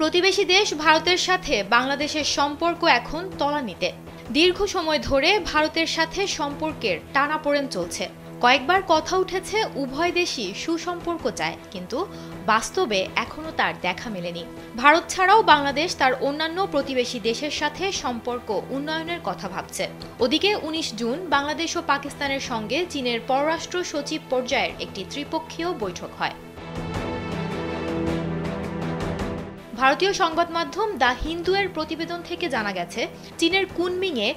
প্রতিবেশী দেশ ভারতের সাথে বাংলাদেশের সম্পর্ক এখন তলানিতে। দীর্ঘ সময় ধরে ভারতের সাথে সম্পর্কের টানাপোড়েন চলছে। কয়েকবার কথা উঠেছে উভয় দেশই সুসম্পর্ক চায়, কিন্তু বাস্তবে এখনো তার দেখা মেলেনি। ভারত ছাড়াও বাংলাদেশ তার অন্যান্য প্রতিবেশী দেশের সাথে সম্পর্ক উন্নয়নের কথা ভাবছে। ওদিকে ১৯ জুন বাংলাদেশ ও পাকিস্তানের সঙ্গে চীনের পররাষ্ট্র সচিব পর্যায়ের একটি ত্রিপক্ষীয় বৈঠক হয়। ভারতীয় সংবাদ মাধ্যম দ্য হিন্দু এর প্রতিবেদন থেকে জানা গেছে, চীনের কুনমিংয়ে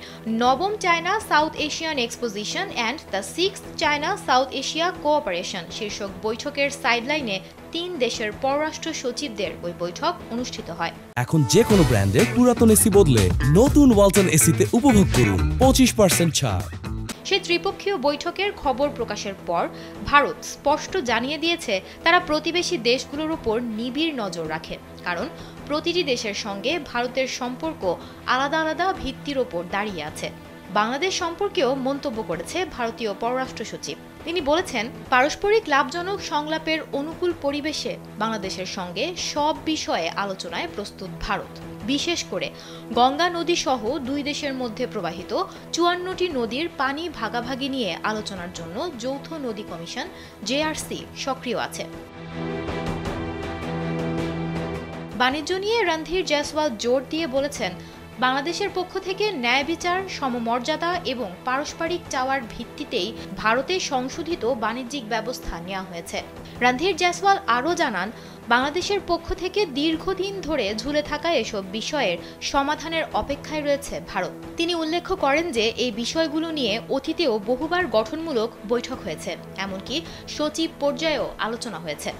নবম China south Asian exposition and the 6th China south Asia cooperation শীর্ষক বৈঠকের সাইডলাইনে ৩ দেশের পররাষ্ট্র সচিবদের ওই বৈঠক অনুষ্ঠিত হয়। এখন যে কোনো ব্র্যান্ডের পুরাতন এসি বদলে নতুন ওয়ালটন এসিতে উপভোগ করুন 25% ছাড়। সেই ত্রিপক্ষীয় বৈঠকের খবর প্রকাশের পর ভারত স্পষ্ট জানিয়ে দিয়েছে, তারা প্রতিবেশী দেশগুলোর উপর নিবিড় নজর রাখে, কারণ প্রতিটি দেশের সঙ্গে ভারতের সম্পর্ক আলাদা আলাদা ভিত্তির ওপর দাঁড়িয়ে আছে। বাংলাদেশ সম্পর্কেও মন্তব্য করেছে ভারতীয় পররাষ্ট্র সচিব। তিনি বলেছেন, পারস্পরিক লাভজনক সংলাপের অনুকূল পরিবেশে বাংলাদেশের সঙ্গে সব বিষয়ে আলোচনায় প্রস্তুত ভারত। বিশেষ করে গঙ্গা নদী সহ দুই দেশের মধ্যে প্রবাহিত ৫৪টি নদীর পানি ভাগাভাগি নিয়ে আলোচনার জন্য যৌথ নদী কমিশন জেআরসি সক্রিয় আছে। বাণিজ্য নিয়ে রণধীর জয়সওয়াল জোর দিয়ে বলেছেন, বাংলাদেশের পক্ষ থেকে ন্যায় বিচার, সমমর্যাদা এবং পারস্পরিক চাওয়ার ভিত্তিতেই ভারতে সংশোধিত বাণিজ্যিক ব্যবস্থা নেওয়া হয়েছে। রণধীর জয়সওয়াল আরও জানান, বাংলাদেশের পক্ষ থেকে দীর্ঘদিন ধরে ঝুলে থাকা এসব বিষয়ের সমাধানের অপেক্ষায় রয়েছে ভারত। তিনি উল্লেখ করেন যে এই বিষয়গুলো নিয়ে অতীতেও বহুবার গঠনমূলক বৈঠক হয়েছে, এমনকি সচিব পর্যায়েও আলোচনা হয়েছে।